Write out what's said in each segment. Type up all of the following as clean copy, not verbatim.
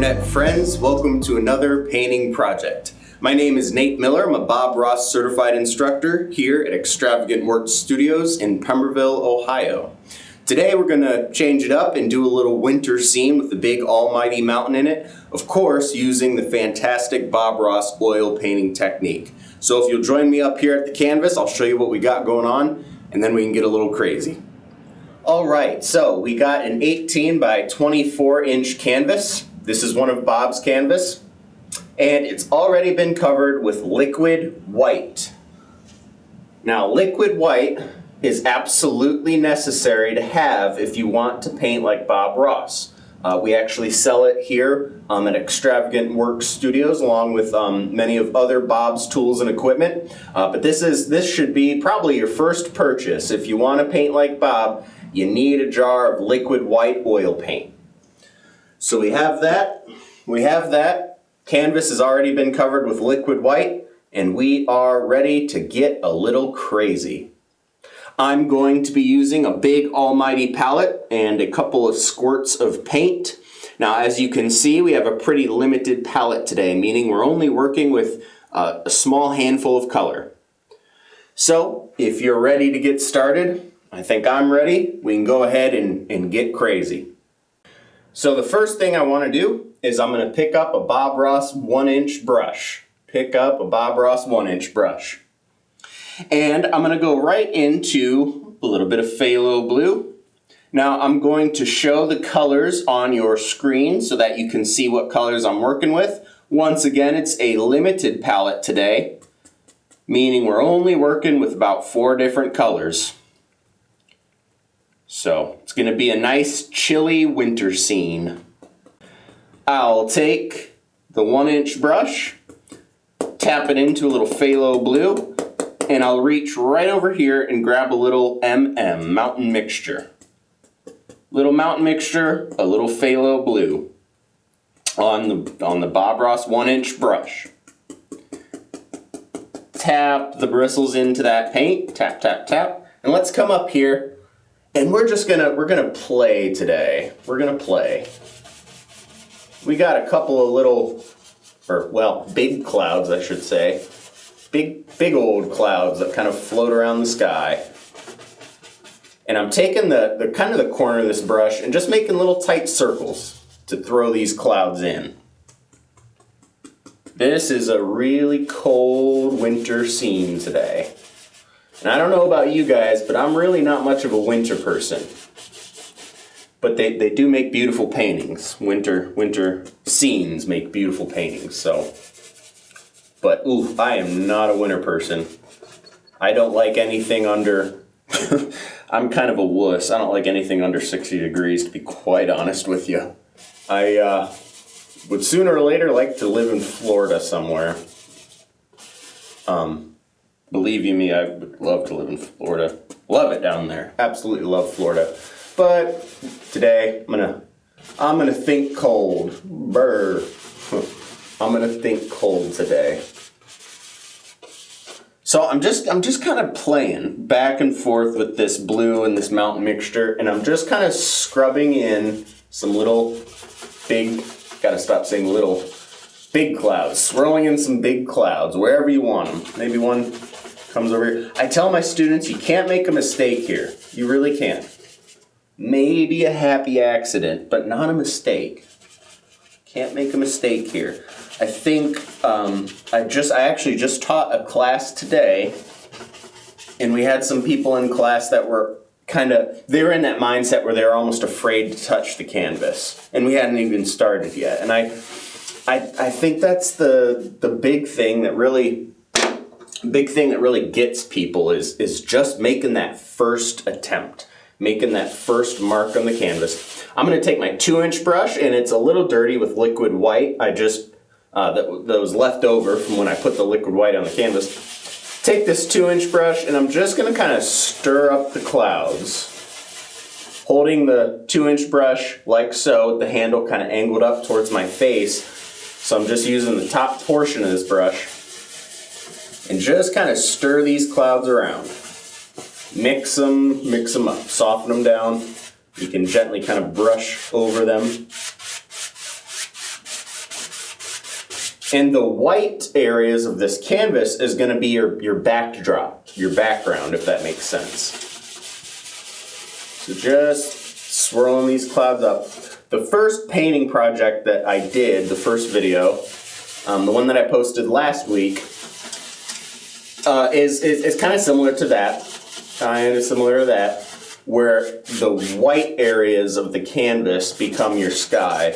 Internet friends, welcome to another painting project. My name is Nate Miller. I'm a Bob Ross certified instructor here at Extravagant Worksstudios in Pemberville, Ohio. Today we're going to change it up and do a little winter scene with the big almighty mountain in it, of course using the fantastic Bob Ross oil painting technique. So if you'll join me up here at the canvas, I'll show you what we got going on and then we can get a little crazy. Alright, so we got an 18 by 24 inch canvas. This is one of Bob's canvas, and it's already been covered with liquid white. Now, liquid white is absolutely necessary to have if you want to paint like Bob Ross. We actually sell it here at Extravagant Worksstudios along with many of other Bob's tools and equipment. But this should be probably your first purchase. If you want to paint like Bob, you need a jar of liquid white oil paint. So we have that. Canvas has already been covered with liquid white, and we are ready to get a little crazy. I'm going to be using a big almighty palette and a couple of squirts of paint. Now, as you can see, we have a pretty limited palette today, meaning we're only working with a small handful of color. So, if you're ready to get started, I think I'm ready. We can go ahead and get crazy. So the first thing I want to do is I'm going to pick up a Bob Ross 1-inch brush. And I'm going to go right into a little bit of phthalo blue. Now I'm going to show the colors on your screen so that you can see what colors I'm working with. Once again, it's a limited palette today, meaning we're only working with about 4 different colors. So it's going to be a nice chilly winter scene. I'll take the 1-inch brush, tap it into a little phthalo blue, and I'll reach right over here and grab a little mountain mixture. Little mountain mixture, a little phthalo blue on the Bob Ross 1-inch brush. Tap the bristles into that paint, tap, tap, tap, and let's come up here. And we're gonna play today. We're gonna play. We got a couple of little, big clouds, I should say. Big old clouds that kind of float around the sky. And I'm taking the kind of the corner of this brush and just making little tight circles to throw these clouds in. This is a really cold winter scene today. And I don't know about you guys, but I'm really not much of a winter person. But they do make beautiful paintings. Winter scenes make beautiful paintings, so. But ooh, I am not a winter person. I don't like anything under, I'm kind of a wuss. I don't like anything under 60 degrees, to be quite honest with you. I would sooner or later like to live in Florida somewhere. Believe you me, I would love to live in Florida. Love it down there. Absolutely love Florida. But today, I'm gonna think cold. Brr. I'm gonna think cold today. So I'm just kind of playing back and forth with this blue and this mountain mixture, and I'm just kind of scrubbing in some little big, gotta stop saying little, big clouds, swirling in some big clouds, wherever you want them. Maybe one comes over here. I tell my students, you can't make a mistake here. You really can't. Maybe a happy accident, but not a mistake. Can't make a mistake here. I think, I actually just taught a class today, and we had some people in class that were they were in that mindset where they were almost afraid to touch the canvas, and we hadn't even started yet. And I think that's the big thing that really gets people is just making that first attempt, making that first mark on the canvas. I'm going to take my 2-inch brush, and it's a little dirty with liquid white. I just that was left over from when I put the liquid white on the canvas. Take this 2-inch brush, and I'm just going to kind of stir up the clouds. Holding the 2-inch brush like so, the handle kind of angled up towards my face. So I'm just using the top portion of this brush and just kind of stir these clouds around. Mix them up, soften them down. You can gently kind of brush over them. And the white areas of this canvas is going to be your backdrop, your background, if that makes sense. So just swirling these clouds up. The first painting project that I did, the first video, the one that I posted last week, is kind of similar to that. Where the white areas of the canvas become your sky.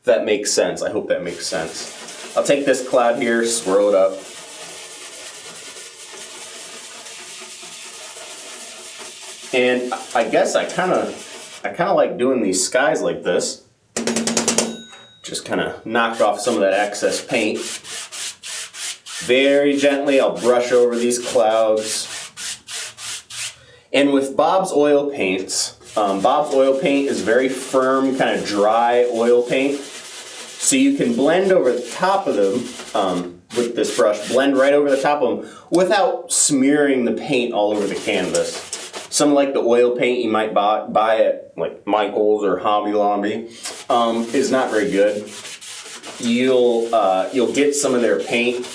That makes sense. I hope that makes sense. I'll take this cloud here, swirl it up. And I guess I kind of like doing these skies like this. Just kind of knock off some of that excess paint. Very gently, I'll brush over these clouds. And with Bob's oil paints, Bob's oil paint is very firm, kind of dry oil paint. So you can blend over the top of them with this brush, blend right over the top of them without smearing the paint all over the canvas. Some like the oil paint you might buy at like Michael's or Hobby Lobby is not very good. You'll get some of their paint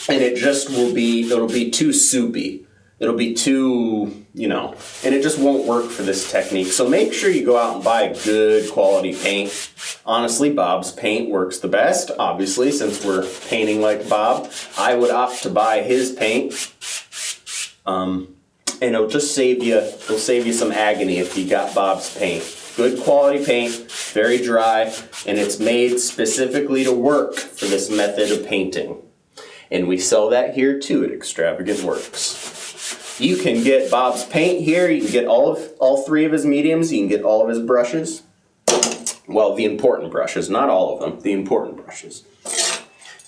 and it'll be too soupy. It'll be too, and it just won't work for this technique. So make sure you go out and buy good quality paint. Honestly, Bob's paint works the best. Obviously, since we're painting like Bob, I would opt to buy his paint. And it'll just save you some agony if you got Bob's paint. Good quality paint, very dry, and it's made specifically to work for this method of painting. And we sell that here too at Extravagant Works. You can get Bob's paint here. You can get all three of his mediums. You can get all of his brushes. Well, the important brushes, not all of them, the important brushes.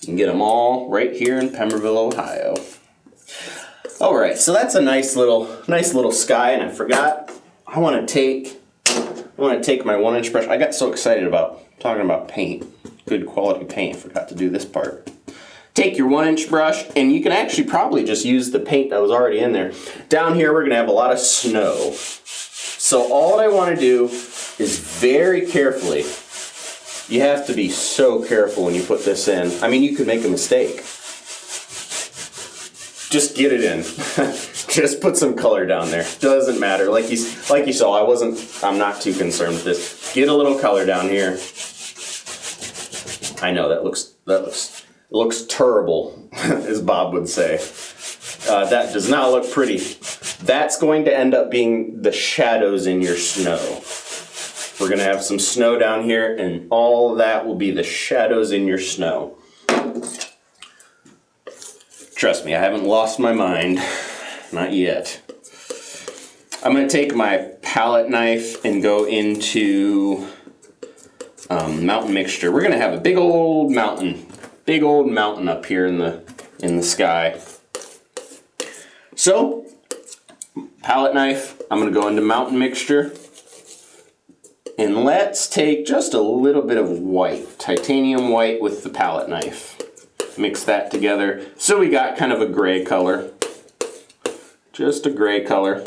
You can get them all right here in Pemberville, Ohio. All right, so that's a nice little sky, and I forgot. I want to take my 1-inch brush. I got so excited about talking about paint, good quality paint. I forgot to do this part. Take your 1-inch brush, and you can actually probably just use the paint that was already in there. Down here, we're gonna have a lot of snow. So all I wanna do is very carefully, you have to be so careful when you put this in. I mean, you could make a mistake. Just get it in. Just put some color down there. Doesn't matter. Like you saw, I'm not too concerned with this. Get a little color down here. I know that looks terrible, as Bob would say. That does not look pretty. That's going to end up being the shadows in your snow. We're gonna have some snow down here, and all of that will be the shadows in your snow. Trust me, I haven't lost my mind. Not yet. I'm gonna take my palette knife and go into mountain mixture. We're gonna have a big old mountain up here in the sky. So, palette knife, I'm gonna go into mountain mixture. And let's take just a little bit of white, titanium white with the palette knife. Mix that together. So we got kind of a gray color. Just a gray color.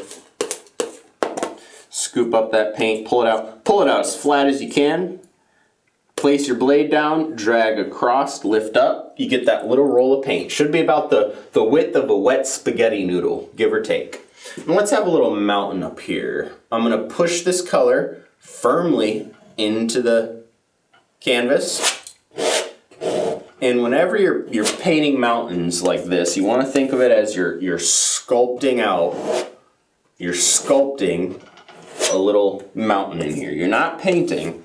Scoop up that paint, pull it out as flat as you can. Place your blade down, drag across, lift up. You get that little roll of paint. Should be about the width of a wet spaghetti noodle, give or take. And let's have a little mountain up here. I'm gonna push this color firmly into the canvas. And whenever you're painting mountains like this, you want to think of it as you're sculpting out. You're sculpting a little mountain in here. You're not painting.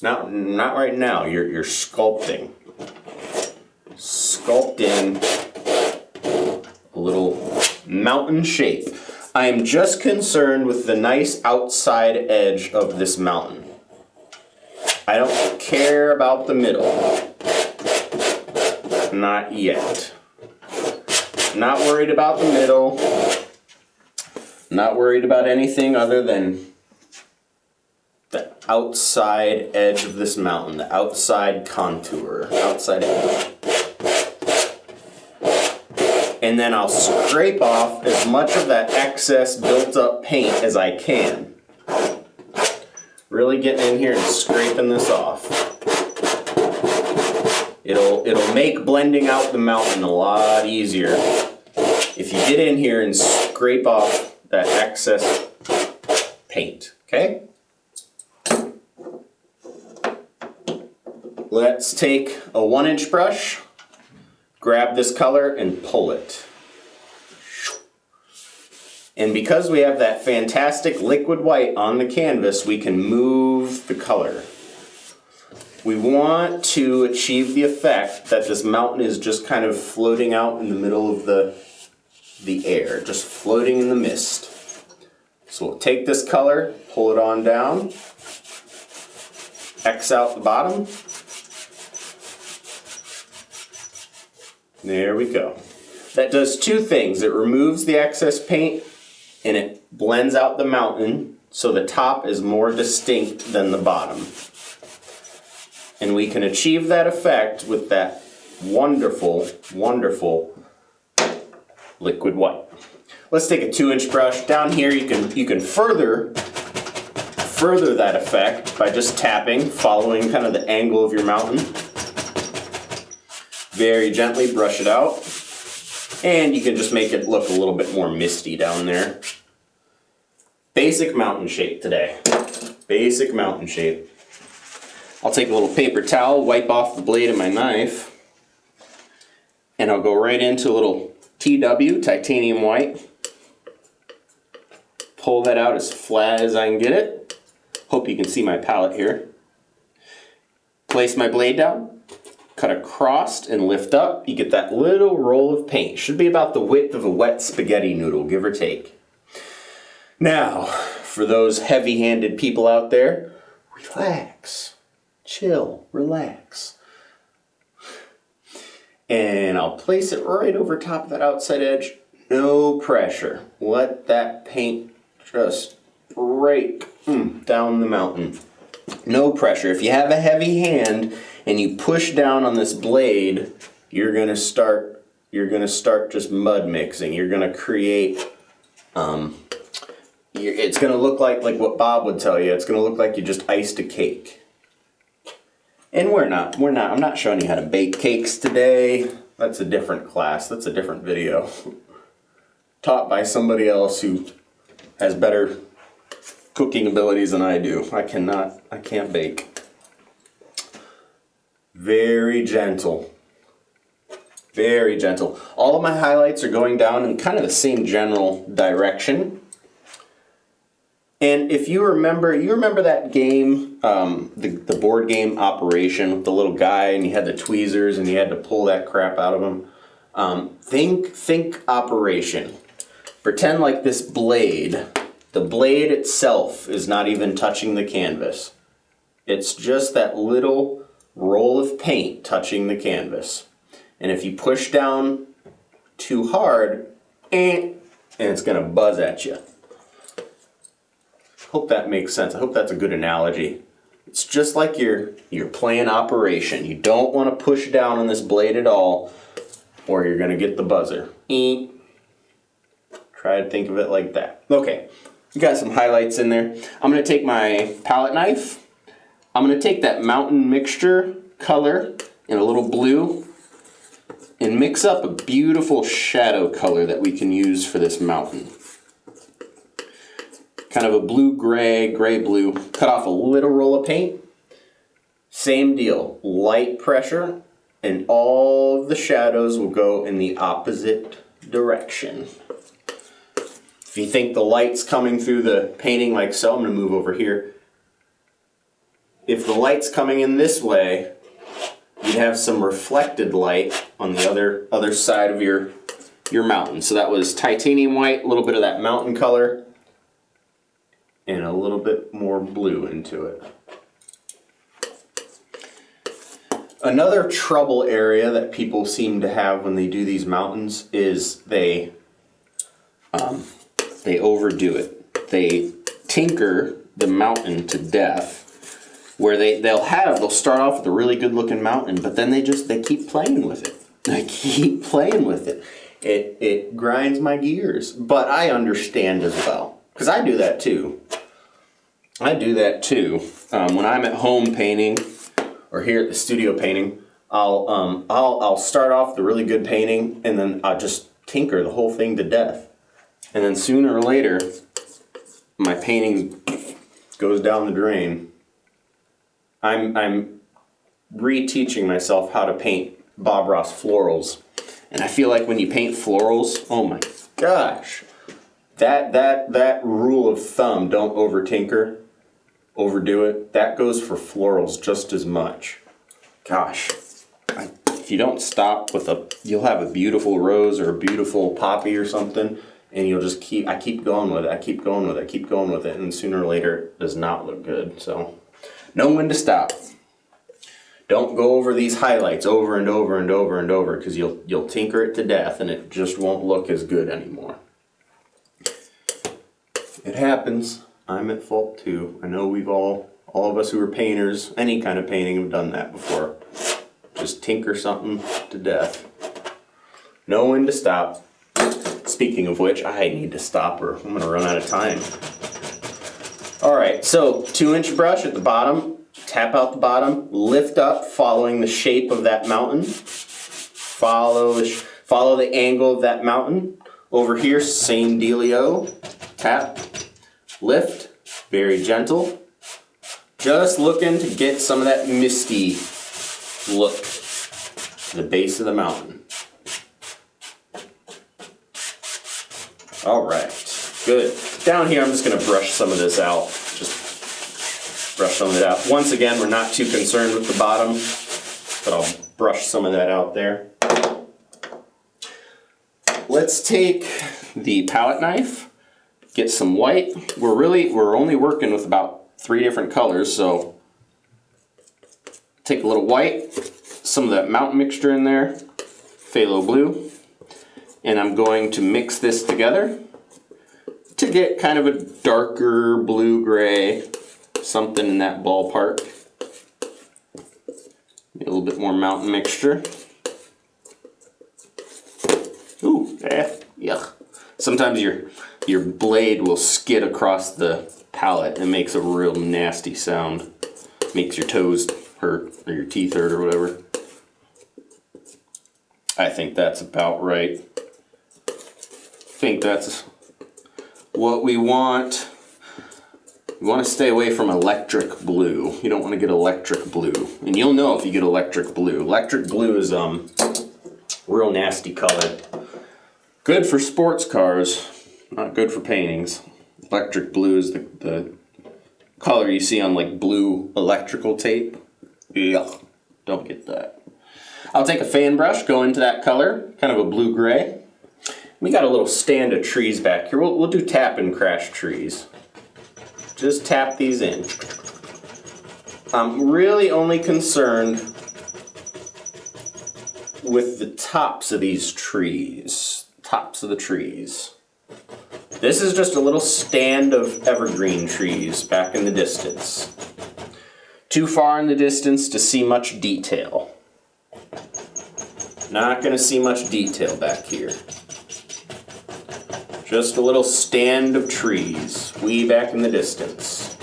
Not right now. You're sculpting. Sculpting a little mountain shape. I am just concerned with the nice outside edge of this mountain. I don't care about the middle. Not yet. Not worried about the middle. Not worried about anything other than the outside edge of this mountain, the outside contour, outside edge. And then I'll scrape off as much of that excess built up paint as I can. Really getting in here and scraping this off. It'll make blending out the mountain a lot easier if you get in here and scrape off that excess paint, okay? Let's take a 1-inch brush, grab this color and pull it. And because we have that fantastic liquid white on the canvas, we can move the color. We want to achieve the effect that this mountain is just kind of floating out in the middle of the air, just floating in the mist. So we'll take this color, pull it on down, X out the bottom. There we go. That does two things. It removes the excess paint and it blends out the mountain so the top is more distinct than the bottom. And we can achieve that effect with that wonderful, wonderful liquid white. Let's take a 2-inch brush. Down here you can further that effect by just tapping, following kind of the angle of your mountain. Very gently brush it out. And you can just make it look a little bit more misty down there. Basic mountain shape today. Basic mountain shape. I'll take a little paper towel, wipe off the blade of my knife, and I'll go right into a little TW, titanium white. Pull that out as flat as I can get it. Hope you can see my palette here. Place my blade down, cut across and lift up. You get that little roll of paint. Should be about the width of a wet spaghetti noodle, give or take. Now, for those heavy-handed people out there, relax. Chill, relax. And I'll place it right over top of that outside edge. No pressure. Let that paint just break down the mountain. No pressure. If you have a heavy hand and you push down on this blade, you're gonna start just mud mixing. You're gonna create it's gonna look like what Bob would tell you. It's gonna look like you just iced a cake. And we're not. I'm not showing you how to bake cakes today. That's a different class. That's a different video. Taught by somebody else who has better cooking abilities than I do. I can't bake. Very gentle. Very gentle. All of my highlights are going down in kind of the same general direction. And if you remember that game, the board game Operation with the little guy and you had the tweezers and you had to pull that crap out of him. Think Operation. Pretend like this blade, the blade itself is not even touching the canvas. It's just that little roll of paint touching the canvas. And if you push down too hard, and it's gonna buzz at you. Hope that makes sense. I hope that's a good analogy. It's just like you're playing Operation. You don't want to push down on this blade at all, or you're gonna get the buzzer. Try to think of it like that. Okay, we got some highlights in there. I'm gonna take my palette knife. I'm gonna take that mountain mixture color in a little blue and mix up a beautiful shadow color that we can use for this mountain. Kind of a blue-gray, gray-blue. Cut off a little roll of paint. Same deal, light pressure, and all of the shadows will go in the opposite direction. If you think the light's coming through the painting like so, I'm gonna move over here. If the light's coming in this way, you'd have some reflected light on the other side of your mountain. So that was titanium white, a little bit of that mountain color, and a little bit more blue into it. Another trouble area that people seem to have when they do these mountains is they overdo it. They tinker the mountain to death, where they'll start off with a really good looking mountain, but then they keep playing with it. They keep playing with it. It grinds my gears, but I understand as well, because I do that too. When I'm at home painting or here at the studio painting, I'll start off the really good painting, and then I'll just tinker the whole thing to death. And then sooner or later, my painting goes down the drain. I'm reteaching myself how to paint Bob Ross florals. And I feel like when you paint florals, oh my gosh, that rule of thumb, don't over tinker, overdo it, that goes for florals just as much. Gosh, if you don't stop with you'll have a beautiful rose or a beautiful poppy or something, and you'll just I keep going with it, I keep going with it, I keep going with it, and sooner or later it does not look good. So know when to stop. Don't go over these highlights over and over and over and over, because you'll tinker it to death and it just won't look as good anymore. It happens. I'm at fault too. I know we've all of us who are painters, any kind of painting, have done that before. Just tinker something to death. Know when to stop. Speaking of which, I need to stop or I'm gonna run out of time. All right, so 2-inch brush at the bottom. Tap out the bottom, lift up, following the shape of that mountain. Follow the angle of that mountain. Over here, same dealio. Tap, lift, very gentle. Just looking to get some of that misty look to the base of the mountain. All right, good. Down here, I'm just gonna brush some of this out. Brush some of it out. Once again, we're not too concerned with the bottom, but I'll brush some of that out there. Let's take the palette knife, get some white. We're only working with about 3 different colors, so take a little white, some of that mountain mixture in there, phthalo blue, and I'm going to mix this together to get kind of a darker blue-gray, something in that ballpark. A little bit more mountain mixture. Ooh, yuck. Sometimes your blade will skid across the palette and makes a real nasty sound. Makes your toes hurt or your teeth hurt or whatever. I think that's about right. I think that's what we want. You want to stay away from electric blue. You don't want to get electric blue. And you'll know if you get electric blue. Electric blue is real nasty color. Good for sports cars, not good for paintings. Electric blue is the color you see on like blue electrical tape. Yuck, don't get that. I'll take a fan brush, go into that color, kind of a blue-gray. We got a little stand of trees back here. We'll do tap and crash trees. Just tap these in. I'm really only concerned with the tops of these trees. Tops of the trees. This is just a little stand of evergreen trees back in the distance. Too far in the distance to see much detail. Not gonna see much detail back here. Just a little stand of trees, way back in the distance.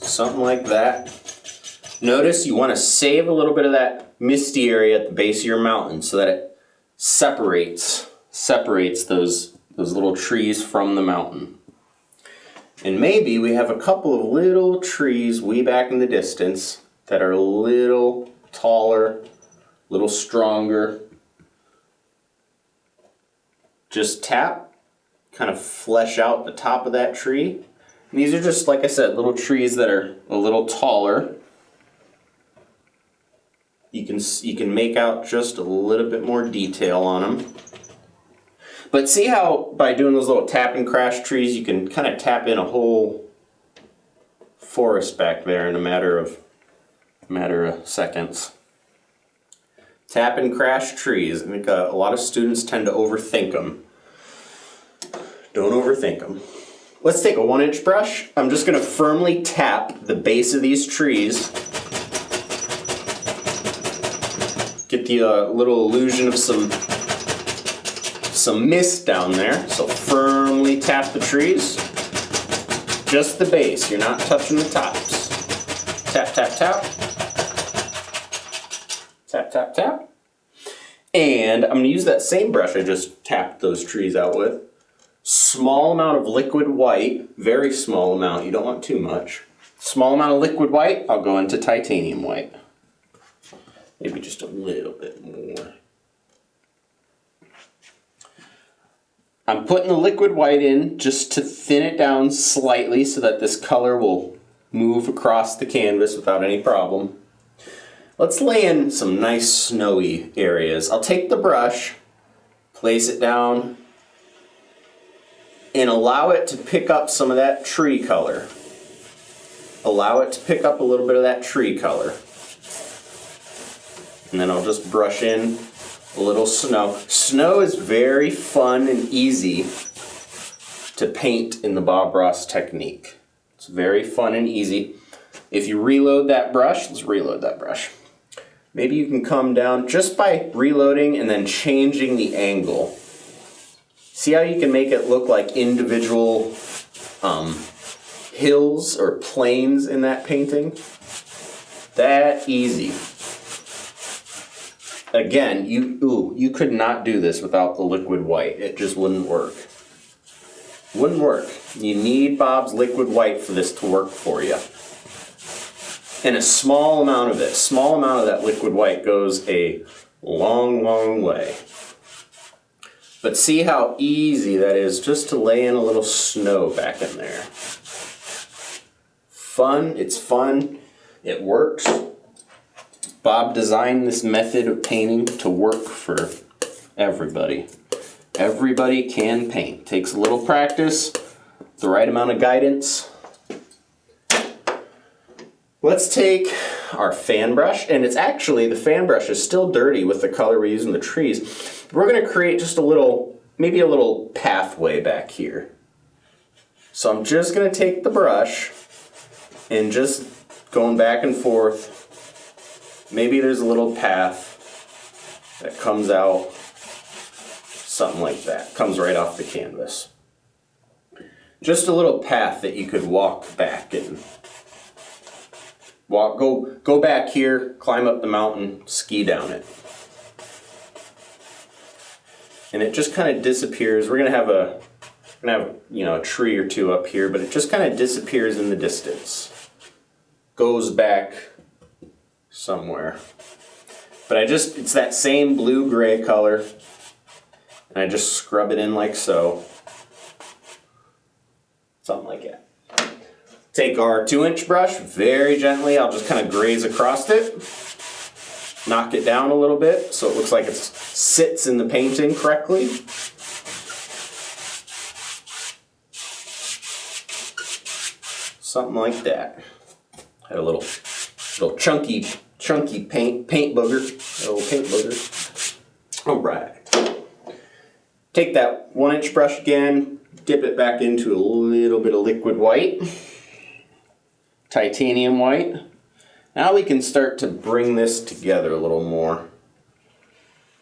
Something like that. Notice you want to save a little bit of that misty area at the base of your mountain so that it separates those little trees from the mountain. And maybe we have a couple of little trees way back in the distance that are a little taller, a little stronger. Just tap, kind of flesh out the top of that tree. And these are just, like I said, little trees that are a little taller. You can make out just a little bit more detail on them. But see how by doing those little tap and crash trees, you can kind of tap in a whole forest back there in a matter of seconds. Tap and crash trees. I think a lot of students tend to overthink them. Don't overthink them. Let's take a 1-inch brush. I'm just going to firmly tap the base of these trees. Get the little illusion of some mist down there. So firmly tap the trees. Just the base. You're not touching the tops. Tap, tap, tap. Tap, tap, tap. And I'm going to use that same brush I just tapped those trees out with. Small amount of liquid white, very small amount, you don't want too much. Small amount of liquid white, I'll go into titanium white. Maybe just a little bit more. I'm putting the liquid white in just to thin it down slightly so that this color will move across the canvas without any problem. Let's lay in some nice snowy areas. I'll take the brush, place it down, and allow it to pick up some of that tree color. Allow it to pick up a little bit of that tree color. And then I'll just brush in a little snow. Snow is very fun and easy to paint in the Bob Ross technique. It's very fun and easy. If you reload that brush, let's reload that brush. Maybe you can come down just by reloading and then changing the angle. See how you can make it look like individual hills or plains in that painting? That easy. Again, you could not do this without the liquid white. It just wouldn't work. Wouldn't work. You need Bob's liquid white for this to work for you. And a small amount of it, small amount of that liquid white goes a long, long way. But see how easy that is just to lay in a little snow back in there. Fun, it's fun, it works. Bob designed this method of painting to work for everybody. Everybody can paint. Takes a little practice, the right amount of guidance. Let's take our fan brush, and it's actually, the fan brush is still dirty with the color we use in the trees. We're going to create just a little, maybe a little pathway back here. So I'm just going to take the brush and just going back and forth. Maybe there's a little path that comes out, something like that, comes right off the canvas. Just a little path that you could walk back in. Go back here, climb up the mountain, ski down it. And it just kind of disappears. We're gonna have a tree or two up here, but it just kind of disappears in the distance. Goes back somewhere. But it's that same blue-gray color, and I just scrub it in like so. Something like that. Take our 2-inch brush, very gently, I'll just kind of graze across it. Knock it down a little bit so it looks like it sits in the painting correctly. Something like that. Had a little chunky paint booger. A little paint booger. All right. Take that 1-inch brush again, dip it back into a little bit of liquid white. Titanium white. Now we can start to bring this together a little more.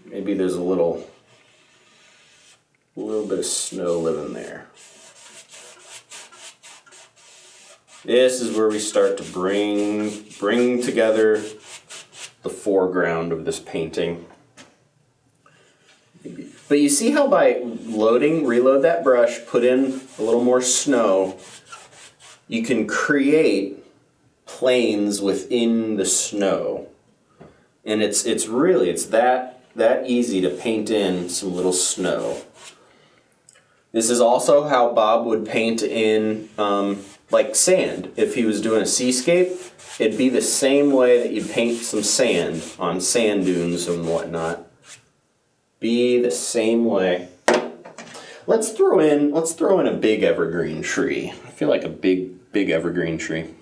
Maybe there's a little bit of snow living there. This is where we start to bring together the foreground of this painting. But you see how by reload that brush, put in a little more snow, you can create planes within the snow. And it's that easy to paint in some little snow. This is also how Bob would paint in like sand. If he was doing a seascape, it'd be the same way that you paint some sand on sand dunes and whatnot. Be the same way. Let's throw in a big evergreen tree. I feel like a big evergreen tree.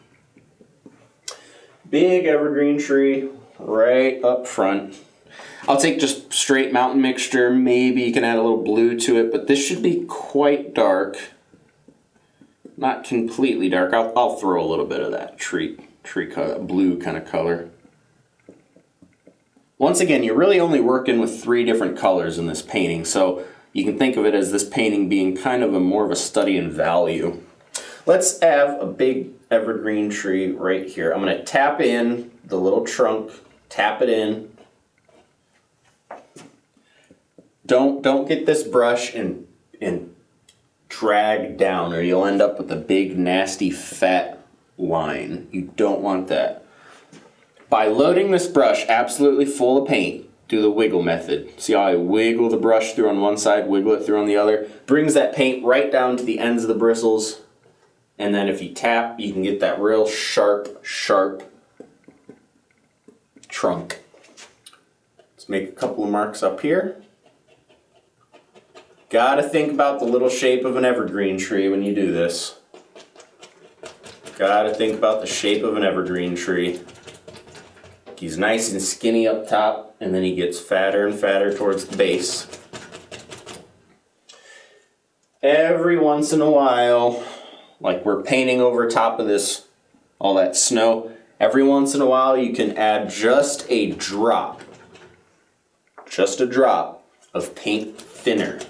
Big evergreen tree right up front. I'll take just straight mountain mixture. Maybe you can add a little blue to it, but this should be quite dark. Not completely dark. I'll throw a little bit of that tree color, blue kind of color. Once again, you're really only working with 3 different colors in this painting, so you can think of it as this painting being kind of more of a study in value. Let's have a big evergreen tree right here. I'm going to tap in the little trunk, tap it in. Don't get this brush and drag down, or you'll end up with a big nasty fat line. You don't want that. By loading this brush absolutely full of paint, do the wiggle method. See how I wiggle the brush through on one side, wiggle it through on the other? Brings that paint right down to the ends of the bristles. And then if you tap, you can get that real sharp trunk. Let's make a couple of marks up here. Gotta think about the little shape of an evergreen tree when you do this. Gotta think about the shape of an evergreen tree. He's nice and skinny up top, and then he gets fatter and fatter towards the base. Every once in a while, like we're painting over top of this, all that snow, every once in a while you can add just a drop of paint thinner.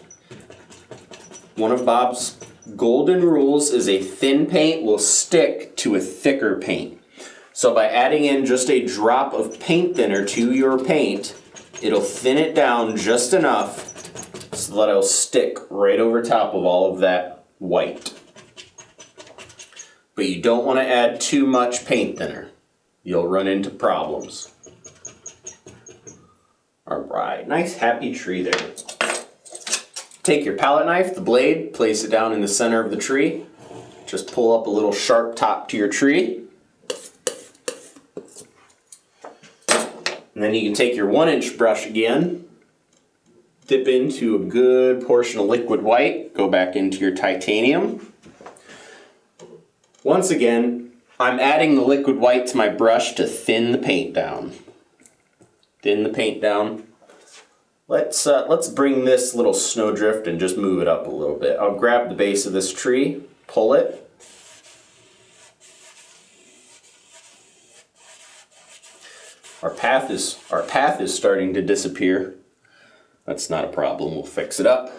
One of Bob's golden rules is a thin paint will stick to a thicker paint. So by adding in just a drop of paint thinner to your paint, it'll thin it down just enough so that it'll stick right over top of all of that white. But you don't want to add too much paint thinner. You'll run into problems. All right, nice happy tree there. Take your pallet knife, the blade, place it down in the center of the tree. Just pull up a little sharp top to your tree. And then you can take your 1-inch brush again, dip into a good portion of liquid white, go back into your titanium. Once again, I'm adding the liquid white to my brush to thin the paint down. Thin the paint down. Let's bring this little snowdrift and just move it up a little bit. I'll grab the base of this tree, pull it. Our path is starting to disappear. That's not a problem, we'll fix it up.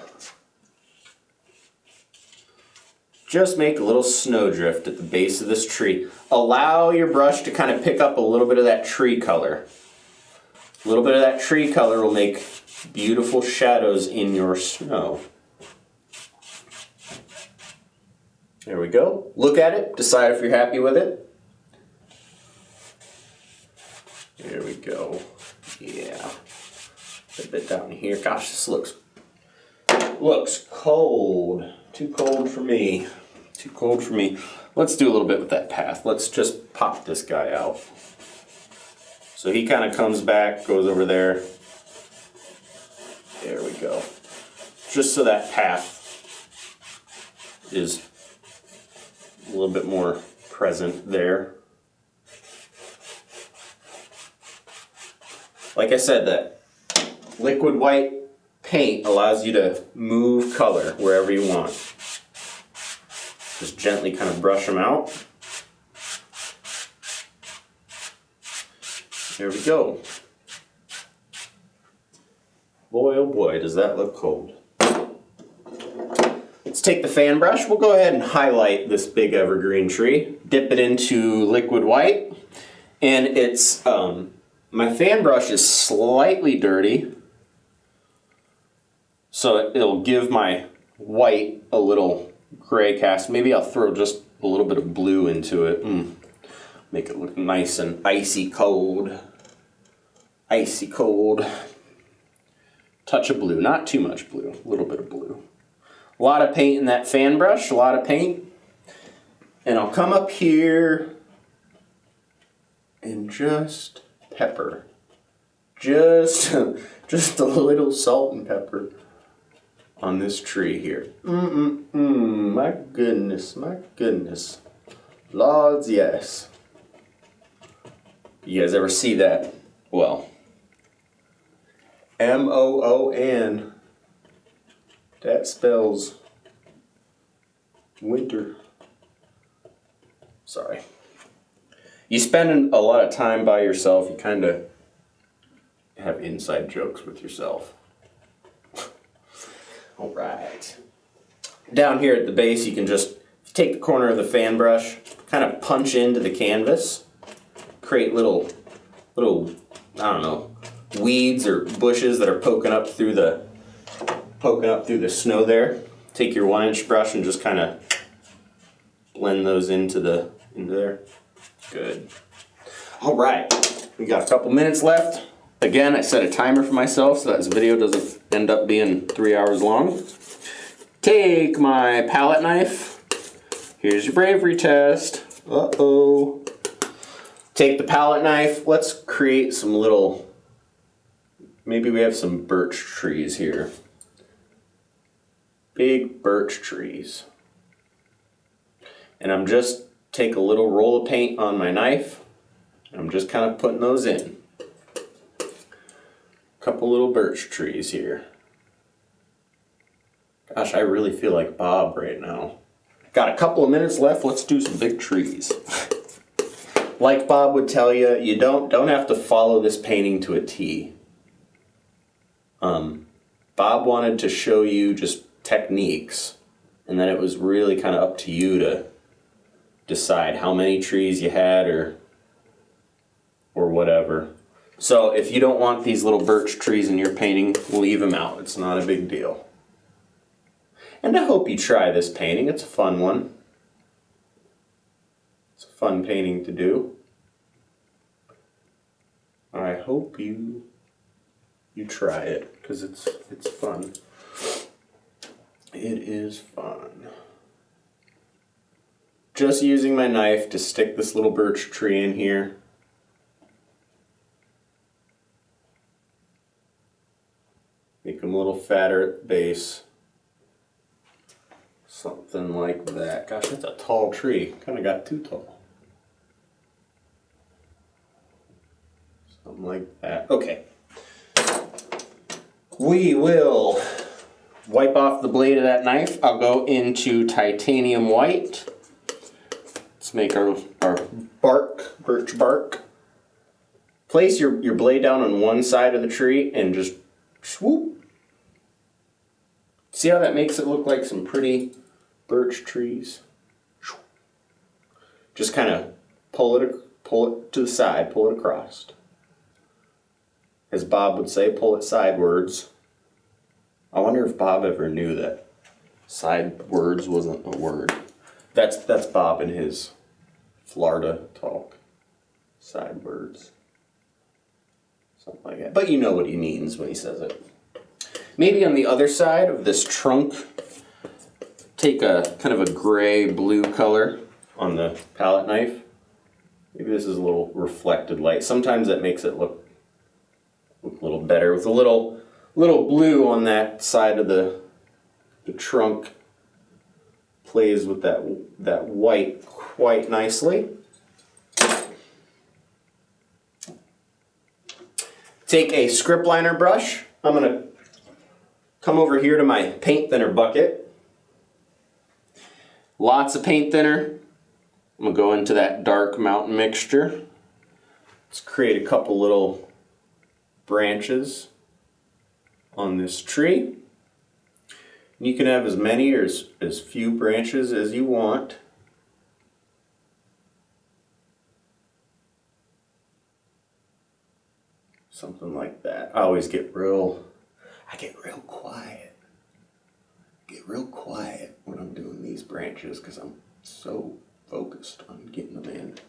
Just make a little snowdrift at the base of this tree. Allow your brush to kind of pick up a little bit of that tree color. A little bit of that tree color will make beautiful shadows in your snow. There we go. Look at it, decide if you're happy with it. There we go. Yeah. A bit down here. Gosh, this looks cold. Too cold for me. Too cold for me. Let's do a little bit with that path. Let's just pop this guy out. So he kind of comes back, goes over there. There we go. Just so that path is a little bit more present there. Like I said, that liquid white paint allows you to move color wherever you want. Just gently kind of brush them out. There we go. Boy, oh boy, does that look cold. Let's take the fan brush. We'll go ahead and highlight this big evergreen tree. Dip it into liquid white. And it's, my fan brush is slightly dirty. So it'll give my white a little gray cast. Maybe I'll throw just a little bit of blue into it. Make it look nice and icy cold. Icy cold. Touch of blue, not too much blue, a little bit of blue. A lot of paint in that fan brush, a lot of paint. And I'll come up here and just pepper. Just a little salt and pepper on this tree here. My goodness, my goodness. Lords, yes. You guys ever see that? Well, M-O-O-N. That spells winter. Sorry. You spend a lot of time by yourself, you kind of have inside jokes with yourself. All right. Down here at the base, you can just Take the corner of the fan brush, kind of punch into the canvas, create little, I don't know, weeds or bushes that are poking up through the snow there. Take your 1-inch brush and just kind of blend those into there. Good. All right, we got a couple minutes left. Again, I set a timer for myself so that this video doesn't end up being 3 hours long. Take my palette knife. Here's your bravery test. Uh-oh. Take the palette knife. Let's create some little, maybe we have some birch trees here. Big birch trees. And I'm just take a little roll of paint on my knife. I'm just kind of putting those in. Couple little birch trees here. Gosh, I really feel like Bob right now. Got a couple of minutes left, let's do some big trees. Like Bob would tell you, you don't have to follow this painting to a T. Bob wanted to show you just techniques, and then it was really kind of up to you to decide how many trees you had or whatever. So if you don't want these little birch trees in your painting, leave them out. It's not a big deal. And I hope you try this painting. It's a fun one. It's a fun painting to do. I hope you try it because it's fun. It is fun. Just using my knife to stick this little birch tree in here. Make them a little fatter at the base. Something like that. Gosh, that's a tall tree. Kind of got too tall. Something like that. Okay. We will wipe off the blade of that knife. I'll go into titanium white. Let's make our bark, birch bark. Place your blade down on one side of the tree and just swoop. See how that makes it look like some pretty birch trees? Just kind of pull it to the side, pull it across. As Bob would say, pull it sidewards. I wonder if Bob ever knew that sidewards wasn't a word. That's Bob in his Florida talk. Sidewards. Something like that. But you know what he means when he says it. Maybe on the other side of this trunk, take a kind of a gray-blue color on the palette knife. Maybe this is a little reflected light. Sometimes that makes it look a little better with a little blue on that side of the trunk. Plays with that white quite nicely. Take a script liner brush. I'm going to come over here to my paint thinner bucket. Lots of paint thinner. I'm going to go into that dark mountain mixture. Let's create a couple little branches on this tree. You can have as many or as few branches as you want. Something like that. I get real quiet. Get real quiet when I'm doing these branches because I'm so focused on getting them in.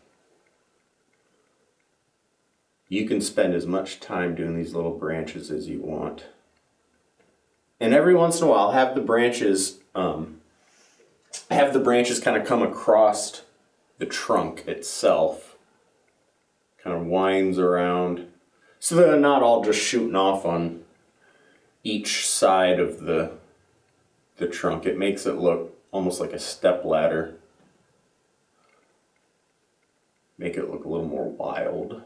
You can spend as much time doing these little branches as you want. And every once in a while, have the branches kind of come across the trunk itself. Kind of winds around. So they're not all just shooting off on each side of the trunk. It makes it look almost like a step ladder. Make it look a little more wild.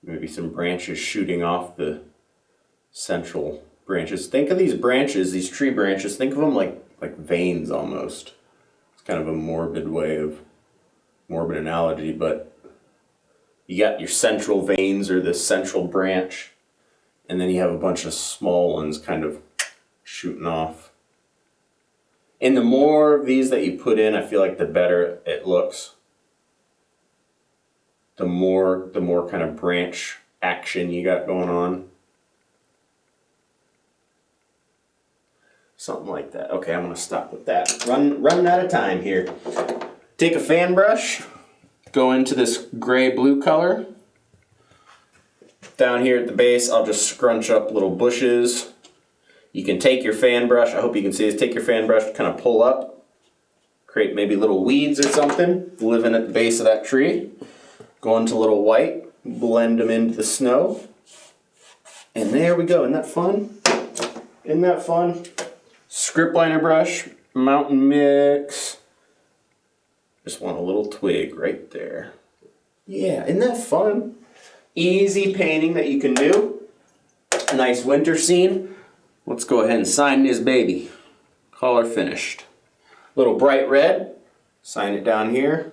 Maybe some branches shooting off the central branches. Think of these branches, these tree branches, think of them like veins almost. It's kind of a morbid analogy, but you got your central veins or this central branch, and then you have a bunch of small ones kind of shooting off. And the more of these that you put in, I feel like the better it looks. The more kind of branch action you got going on. Something like that. Okay, I'm gonna stop with that. Running out of time here. Take a fan brush, go into this gray-blue color. Down here at the base, I'll just scrunch up little bushes. You can take your fan brush, I hope you can see this, take your fan brush, kind of pull up, create maybe little weeds or something living at the base of that tree. Go into little white, blend them into the snow. And there we go, isn't that fun? Isn't that fun? Script liner brush, mountain mix. Just want a little twig right there. Yeah, isn't that fun? Easy painting that you can do. A nice winter scene. Let's go ahead and sign this baby. Color finished. Little bright red. Sign it down here.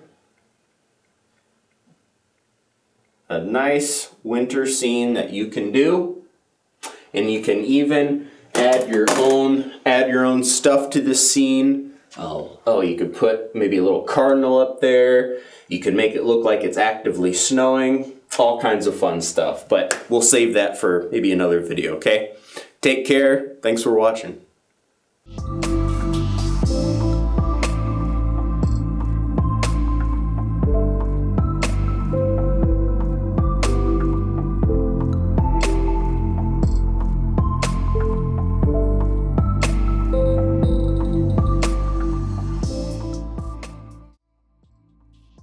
A nice winter scene that you can do. And you can even add your own stuff to this scene. Oh, you could put maybe a little cardinal up there. You could make it look like it's actively snowing. All kinds of fun stuff, but we'll save that for maybe another video, okay? Take care. Thanks for watching.